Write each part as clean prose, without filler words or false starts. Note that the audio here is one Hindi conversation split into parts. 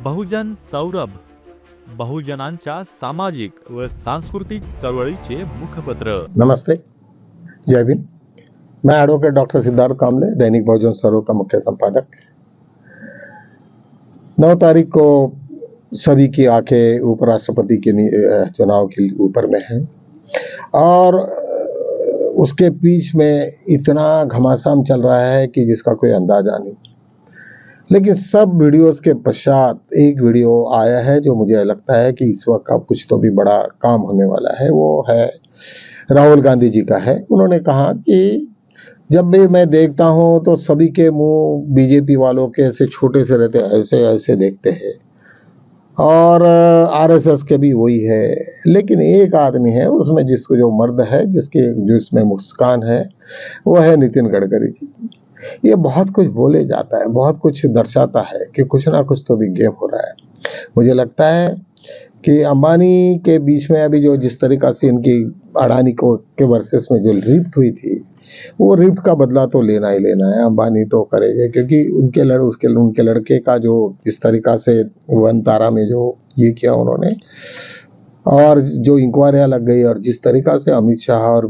बहुजन सौरभ, बहुजनांच्या सामाजिक व सांस्कृतिक चळवळीचे मुखपत्र। नमस्ते, जय भीम। मैं एडवोकेट डॉक्टर सिद्धार्थ कामले, दैनिक बहुजन सौरभ का मुख्य संपादक। 9 तारीख को सभी की आंखें उपराष्ट्रपति के चुनाव के ऊपर में हैं और उसके बीच में इतना घमासान चल रहा है कि जिसका कोई अंदाजा नहीं। लेकिन सब वीडियोस के पश्चात एक वीडियो आया है जो मुझे लगता है कि इस वक्त का कुछ तो भी बड़ा काम होने वाला है। वो है राहुल गांधी जी का है। उन्होंने कहा कि जब भी मैं देखता हूं तो सभी के मुंह बीजेपी वालों के ऐसे छोटे से रहते, ऐसे ऐसे देखते हैं और आरएसएस के भी वही है। लेकिन एक आदमी है उसमें जिसको जो मर्द है, जिसमें मुस्कान है, वो है नितिन गडकरी जी। ये बहुत कुछ बोले जाता है, बहुत कुछ दर्शाता है कि कुछ ना कुछ तो भी गेम हो रहा है। मुझे लगता है कि अंबानी के बीच में अभी जो जिस तरीका से इनकी अडानी को के वर्सेस में जो रिफ्ट हुई थी, वो रिफ्ट का बदला तो लेना ही लेना है। अंबानी तो करेंगे क्योंकि उनके लड़के का जो जिस तरीका से वन तारा में जो ये किया उन्होंने, और जो इंक्वायरियां लग गई और जिस तरीका से अमित शाह और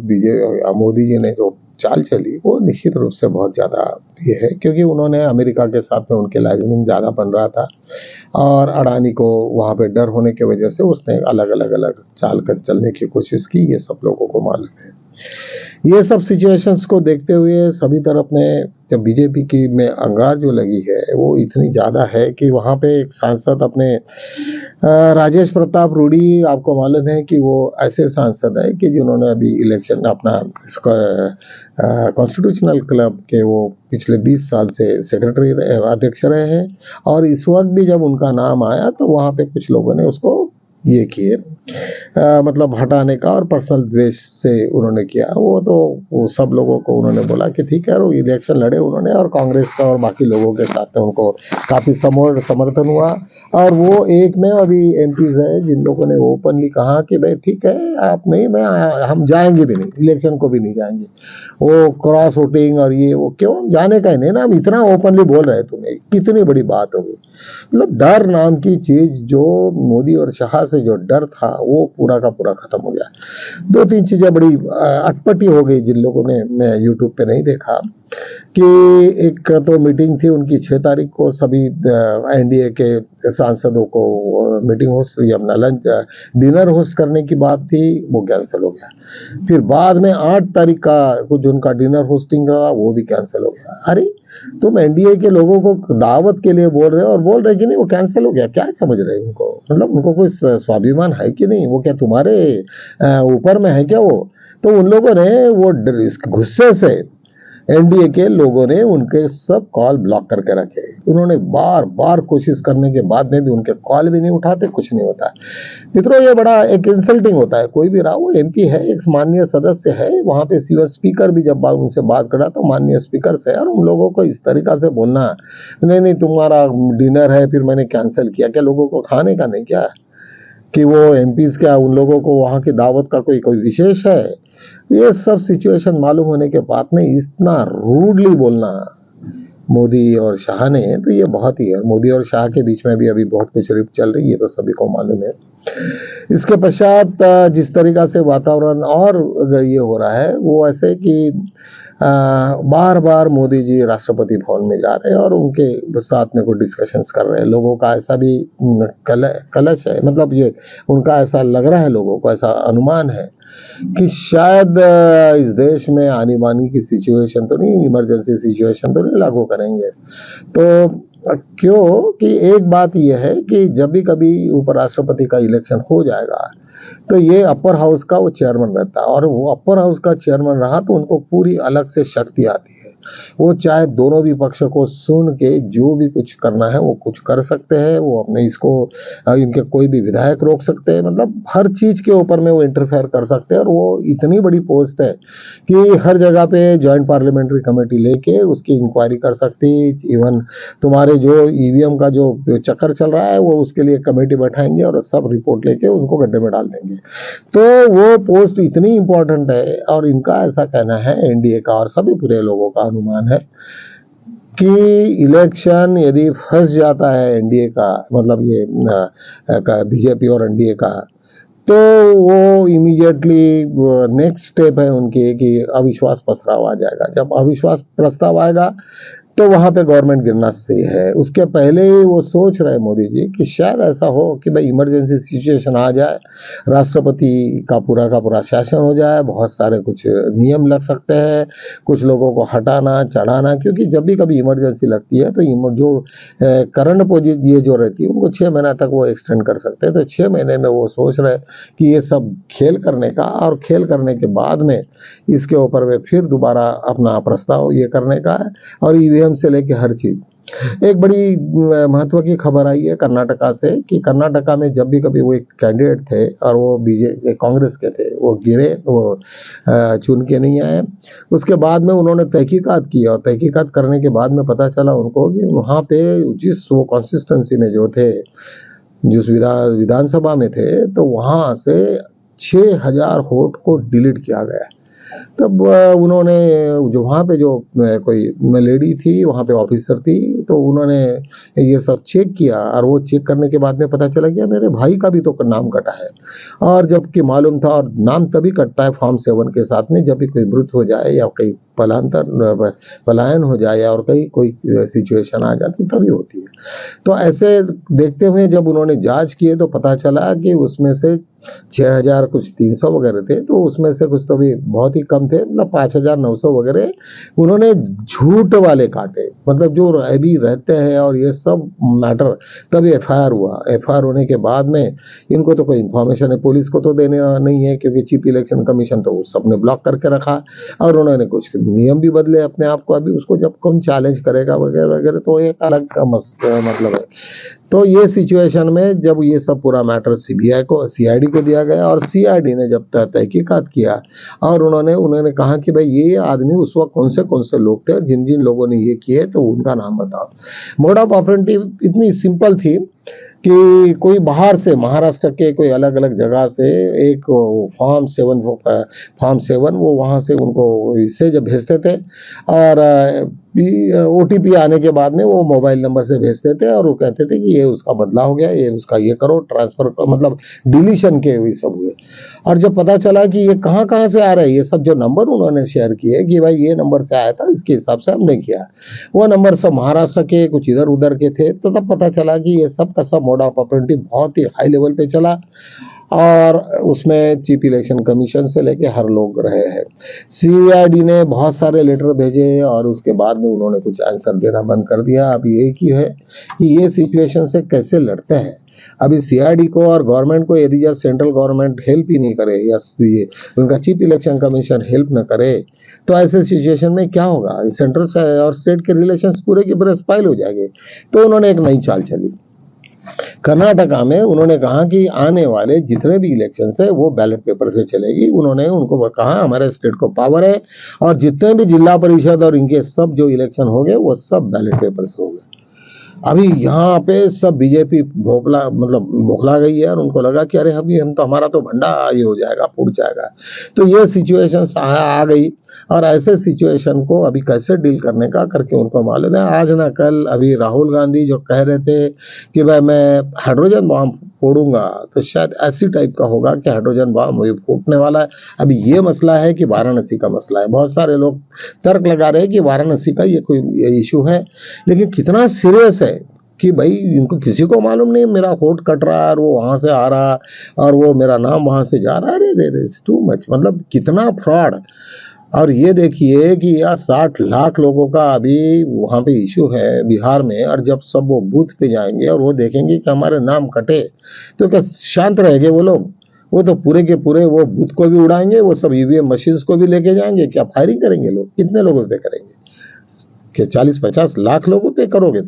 मोदी जी ने जो चाल चली, वो निश्चित रूप से बहुत ज्यादा ये है क्योंकि उन्होंने अमेरिका के साथ में उनके लाइजनिंग ज्यादा बन रहा था और अडानी को वहां पे डर होने की वजह से उसने अलग अलग चाल कर चलने की कोशिश की। ये सब लोगों को मालूम है। ये सब सिचुएशंस को देखते हुए सभी तरफ में जब बीजेपी की में अंगार जो लगी है वो इतनी ज्यादा है कि वहां पे एक सांसद अपने राजेश प्रताप रूडी, आपको मालूम है कि वो ऐसे सांसद है कि जिन्होंने अभी इलेक्शन अपना कॉन्स्टिट्यूशनल क्लब के वो पिछले 20 साल से सेक्रेटरी अध्यक्ष रहे हैं और इस वक्त भी जब उनका नाम आया तो वहां पे कुछ लोगों ने उसको ये किए मतलब हटाने का और पर्सनल द्वेष से उन्होंने किया। वो सब लोगों को उन्होंने बोला कि ठीक है, वो इलेक्शन लड़े उन्होंने और कांग्रेस का और बाकी लोगों के साथ में उनको काफी समर्थन हुआ और वो एक में अभी एमपीज है जिन लोगों ने ओपनली कहा कि भाई ठीक है, आप नहीं, हम जाएंगे भी नहीं, इलेक्शन को भी नहीं जाएंगे। वो क्रॉस वोटिंग और ये वो क्यों जाने का ही नहीं ना, हम इतना ओपनली बोल रहे हैं, तुम्हें कितनी बड़ी बात होगी। मतलब डर नाम की चीज जो मोदी और शाह से जो डर था वो पूरा का पूरा खत्म हो गया। 2-3 चीजें बड़ी अटपटी हो गई जिन लोगों ने, मैं यूट्यूब पे नहीं देखा, कि एक तो मीटिंग थी उनकी 6 तारीख को, सभी एनडीए के सांसदों को मीटिंग होस्ट या अपना लंच डिनर होस्ट करने की बात थी, वो कैंसिल हो गया। फिर बाद में 8 तारीख का कुछ उनका डिनर होस्टिंग था, वो भी कैंसिल हो गया। अरे तुम एनडीए के लोगों को दावत के लिए बोल रहे हो और बोल रहे कि नहीं वो कैंसिल हो गया, क्या समझ रहे हो उनको? मतलब उनको कोई स्वाभिमान है कि नहीं? वो क्या तुम्हारे ऊपर में है क्या? वो तो उन लोगों ने वो गुस्से से एनडीए के लोगों ने उनके सब कॉल ब्लॉक करके रखे। उन्होंने बार बार कोशिश करने के बाद में भी उनके कॉल भी नहीं उठाते, कुछ नहीं होता। मित्रों, ये बड़ा एक इंसल्टिंग होता है। कोई भी रहा, वो एमपी है, एक माननीय सदस्य है, वहां पे स्पीकर भी जब उनसे बात करा तो माननीय स्पीकर से, और उन लोगों को इस तरीका से बोलना, नहीं तुम्हारा डिनर है फिर मैंने कैंसिल किया, क्या लोगों को खाने का नहीं क्या? कि वो एमपीज क्या उन लोगों को वहां की दावत का कोई विशेष है? ये सब सिचुएशन मालूम होने के बाद में इतना रूडली बोलना मोदी और शाह ने, तो ये बहुत ही है। मोदी और शाह के बीच में भी अभी बहुत कुछ रिफ्ट चल रही है, ये तो सभी को मालूम है। इसके पश्चात जिस तरीका से वातावरण और ये हो रहा है वो ऐसे कि बार बार मोदी जी राष्ट्रपति भवन में जा रहे हैं और उनके साथ में कुछ डिस्कशंस कर रहे हैं। लोगों का ऐसा भी कलश है, मतलब ये उनका ऐसा लग रहा है, लोगों को ऐसा अनुमान है कि शायद इस देश में आनी बानी की सिचुएशन तो नहीं, इमरजेंसी सिचुएशन तो नहीं लागू करेंगे। तो क्यों कि एक बात यह है कि जब भी कभी उपराष्ट्रपति का इलेक्शन हो जाएगा तो ये अपर हाउस का वो चेयरमैन रहता है और वो अपर हाउस का चेयरमैन रहा तो उनको पूरी अलग से शक्ति आती है। वो चाहे दोनों भी पक्ष को सुन के जो भी कुछ करना है वो कुछ कर सकते हैं। वो अपने इसको इनके कोई भी विधायक रोक सकते हैं, मतलब हर चीज के ऊपर में वो इंटरफेयर कर सकते हैं। और वो इतनी बड़ी पोस्ट है कि हर जगह पे ज्वाइंट पार्लियामेंट्री कमेटी लेके उसकी इंक्वायरी कर सकती। इवन तुम्हारे जो ईवीएम का जो चक्कर चल रहा है वो उसके लिए कमेटी बैठाएंगे और सब रिपोर्ट लेके उनको गड्ढे में डाल देंगे। तो वो पोस्ट इतनी इंपॉर्टेंट है और इनका ऐसा कहना है, एनडीए का और सभी पूरे लोगों का अनुमान है कि इलेक्शन यदि फंस जाता है एनडीए का, मतलब ये बीजेपी और एनडीए का, तो वो इमीडिएटली नेक्स्ट स्टेप है उनके कि अविश्वास प्रस्ताव आ जाएगा। जब अविश्वास प्रस्ताव आएगा तो वहां पे गवर्नमेंट गिरना सही है। उसके पहले ही वो सोच रहे मोदी जी कि शायद ऐसा हो कि भाई इमरजेंसी सिचुएशन आ जाए, राष्ट्रपति का पूरा शासन हो जाए, बहुत सारे कुछ नियम लग सकते हैं, कुछ लोगों को हटाना चढ़ाना, क्योंकि जब भी कभी इमरजेंसी लगती है तो जो करंट पोजीशन ये जो रहती है उनको 6 महीना तक वो एक्सटेंड कर सकते हैं। तो 6 महीने में वो सोच रहे कि ये सब खेल करने का, और खेल करने के बाद में इसके ऊपर वे फिर दोबारा अपना प्रस्ताव ये करने का है। और ईवीएम से लेके हर चीज। एक बड़ी महत्व की खबर आई है कर्नाटका से कि कर्नाटका में जब भी कभी वो एक कैंडिडेट थे और वो बीजेपी कांग्रेस के थे, वो गिरे, वो चुन के नहीं आए। उसके बाद में उन्होंने तहकीकात की और तहकीकात करने के बाद में पता चला उनको कि वहाँ पे जिस वो कॉन्सिस्टेंसी में जो थे, जिस विधानसभा में थे, तो वहाँ से 6,000 वोट को डिलीट किया गया। तब उन्होंने जो वहाँ पे जो कोई लेडी थी, वहाँ पे ऑफिसर थी, तो उन्होंने ये सब चेक किया और वो चेक करने के बाद में पता चला कि मेरे भाई का भी तो नाम कटा है। और जबकि मालूम था, और नाम तभी कटता है फॉर्म 7 के साथ में जब भी कोई मृत हो जाए या कहीं पलायन हो जाए और कहीं कोई सिचुएशन आ जाती तभी होती है। तो ऐसे देखते हुए जब उन्होंने जांच किए तो पता चला कि उसमें से 6,000 कुछ 300 वगैरह थे, तो उसमें से कुछ तो भी बहुत ही कम थे, मतलब 5,900 वगैरह उन्होंने झूठ वाले काटे, मतलब जो अभी रहते हैं। और ये सब मैटर तभी एफआईआर हुआ। एफआईआर होने के बाद में इनको तो कोई इन्फॉर्मेशन है, पुलिस को तो देने नहीं है, क्योंकि चीफ इलेक्शन कमीशन तो सबने ब्लॉक करके रखा। और उन्होंने कुछ नियम भी बदले अपने आप को। अभी उसको जब कौन चैलेंज करेगा वगैरह वगैरह, तो एक अलग का मतलब है। तो ये सिचुएशन में जब ये सब पूरा मैटर सीबीआई को, सीआईडी को दिया गया, और सीआईडी ने जब तहकीकात किया और उन्होंने कहा कि भाई ये आदमी उस वक्त कौन से लोग थे और जिन जिन लोगों ने ये किए तो उनका नाम बताओ। मोड ऑफ ऑपरेंडी इतनी सिंपल थी कि कोई बाहर से, महाराष्ट्र के कोई अलग अलग जगह से एक फॉर्म 7 वो वहाँ से उनको इससे जब भेजते थे, और ओटीपी आने के बाद में वो मोबाइल नंबर से भेजते थे और वो कहते थे कि ये उसका बदला हो गया, ये उसका ये करो, ट्रांसफर, मतलब डिलीशन के ये सब हुए। और जब पता चला कि ये कहाँ कहाँ से आ रहा है, ये सब जो नंबर उन्होंने शेयर किए कि भाई ये नंबर से आया था, इसके हिसाब से हमने किया, वो नंबर सब महाराष्ट्र के कुछ इधर उधर के थे। तो तब पता चला कि ये सब का सब मोड ऑफ ऑपरेंडी बहुत ही हाई लेवल पे चला, और उसमें चीफ इलेक्शन कमीशन से लेके हर लोग रहे हैं। सीआईडी ने बहुत सारे लेटर भेजे और उसके बाद में उन्होंने कुछ आंसर देना बंद कर दिया। अब ये की है कि ये सिचुएशन से कैसे लड़ते हैं। अभी सीआईडी को और गवर्नमेंट को यदि सेंट्रल गवर्नमेंट हेल्प ही नहीं करे या उनका चीफ इलेक्शन कमीशन हेल्प न करे, तो ऐसे सिचुएशन में क्या होगा, सेंट्रल और स्टेट के रिलेशंस पूरे के पूरे स्पाइल हो जाएंगे। तो उन्होंने एक नई चाल चली कर्नाटका में। उन्होंने कहा कि आने वाले जितने भी इलेक्शन है वो बैलेट पेपर से चलेगी। उन्होंने उनको कहा हमारे स्टेट को पावर है और जितने भी जिला परिषद और इनके सब जो इलेक्शन हो गए वो सब बैलेट पेपर से हो गए। अभी यहाँ पे सब बीजेपी बौखला गई है और उनको लगा कि अरे हम तो हमारा तो भंडा ये हो जाएगा, फूट जाएगा। तो ये सिचुएशन आ गई और ऐसे सिचुएशन को अभी कैसे डील करने का करके उनको मालूम है। आज ना कल अभी राहुल गांधी जो कह रहे थे कि भाई मैं हाइड्रोजन बॉम्ब फोड़ूंगा, तो शायद ऐसी टाइप का होगा कि हाइड्रोजन बॉम्ब फूटने वाला है। अभी ये मसला है कि वाराणसी का मसला है। बहुत सारे लोग तर्क लगा रहे हैं कि वाराणसी का ये कोई इशू है, लेकिन कितना सीरियस है कि भाई इनको किसी को मालूम नहीं मेरा वोट कट रहा है और वो वहां से आ रहा और वो मेरा नाम वहां से जा रहा है। अरे इट्स टू मच, मतलब कितना फ्रॉड। और ये देखिए कि यार 60 लाख लोगों का अभी वहाँ पे इशू है बिहार में, और जब सब वो बूथ पे जाएंगे और वो देखेंगे कि हमारे नाम कटे, तो क्या शांत रहेंगे वो लोग? वो तो पूरे के पूरे वो बूथ को भी उड़ाएंगे, वो सब ईवीएम मशीन्स को भी लेके जाएंगे। क्या फायरिंग करेंगे लोग? कितने लोगों पे करेंगे? कि 40-50 लाख लोगों पे करोगे?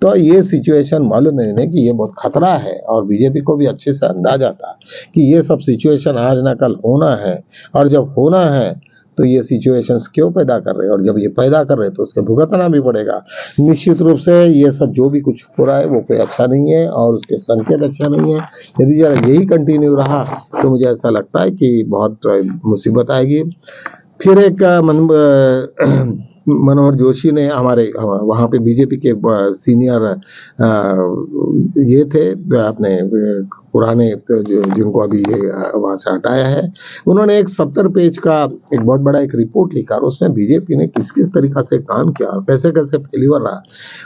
तो ये सिचुएशन मालूम है कि ये बहुत खतरा है, और बीजेपी को भी अच्छे से अंदाजा था कि ये सब सिचुएशन आज ना कल होना है, और जब होना है तो ये सिचुएशंस क्यों पैदा कर रहे हैं, और जब ये पैदा कर रहे हैं तो उसके भुगतना भी पड़ेगा। निश्चित रूप से ये सब जो भी कुछ हो रहा है वो कोई अच्छा नहीं है और उसके संकेत अच्छा नहीं है। यदि जरा यही कंटिन्यू रहा तो मुझे ऐसा लगता है कि बहुत मुसीबत आएगी। फिर एक मनोहर जोशी ने हमारे वहाँ पे बीजेपी के सीनियर ये थे अपने पुराने जिनको अभी वहाँ से हटाया है, उन्होंने एक 70 पेज का एक बहुत बड़ा एक रिपोर्ट लिखा और उसमें बीजेपी ने किस किस तरीका से काम किया और कैसे कैसे फेल्यूर रहा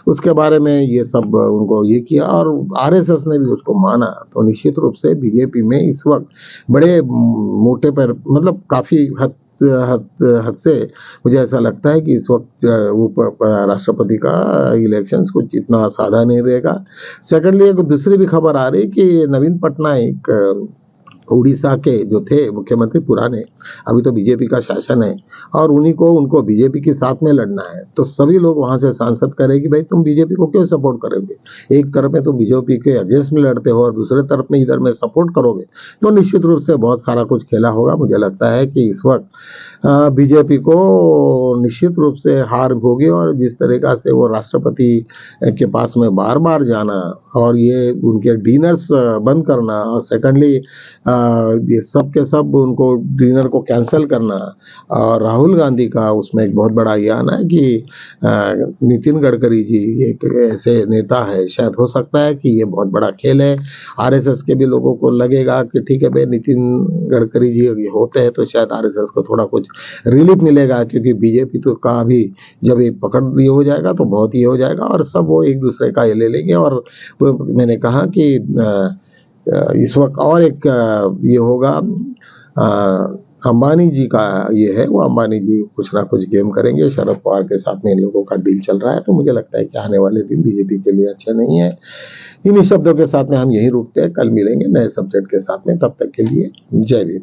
उसके बारे में ये सब उनको ये किया और आरएसएस ने भी उसको माना। तो निश्चित रूप से बीजेपी में इस वक्त बड़े मोटे पर मतलब काफी हद से मुझे ऐसा लगता है कि इस वक्त वो राष्ट्रपति का इलेक्शंस कुछ इतना सादा नहीं रहेगा। सेकंडली एक दूसरी भी खबर आ रही कि नवीन पटनायक उड़ीसा के जो थे मुख्यमंत्री पुराने, अभी तो बीजेपी का शासन है और उनको बीजेपी के साथ में लड़ना है। तो सभी लोग वहां से सांसद करें कि भाई तुम बीजेपी को क्यों सपोर्ट करोगे, एक तरफ में तुम बीजेपी के अगेंस्ट में लड़ते हो और दूसरे तरफ में इधर में सपोर्ट करोगे, तो निश्चित रूप से बहुत सारा कुछ खेला होगा। मुझे लगता है कि इस वक्त बीजेपी को निश्चित रूप से हार होगी और जिस तरीका से वो राष्ट्रपति के पास में बार बार जाना और ये उनके डिनर्स बंद करना और सेकंडली ये सब के सब उनको डिनर को कैंसिल करना और राहुल गांधी का उसमें एक बहुत बड़ा ये आना है कि नितिन गडकरी जी एक ऐसे नेता है, शायद हो सकता है कि ये बहुत बड़ा खेल है। आरएसएस के भी लोगों को लगेगा कि ठीक है भाई नितिन गडकरी जी ये होते हैं तो शायद आरएसएस को थोड़ा कुछ रिलीफ मिलेगा, क्योंकि बीजेपी तो का भी जब ये पकड़ ये हो जाएगा तो बहुत ये हो जाएगा और सब वो एक दूसरे का ये ले लेंगे। और मैंने कहा कि इस वक्त और एक ये होगा अंबानी जी का ये है, वो अंबानी जी कुछ ना कुछ गेम करेंगे। शरद पवार के साथ में इन लोगों का डील चल रहा है, तो मुझे लगता है कि आने वाले दिन बीजेपी के लिए अच्छे नहीं है। इन्हीं शब्दों के साथ में हम यहीं रुकते हैं, कल मिलेंगे नए सब्जेक्ट के साथ में, तब तक के लिए जय भीम।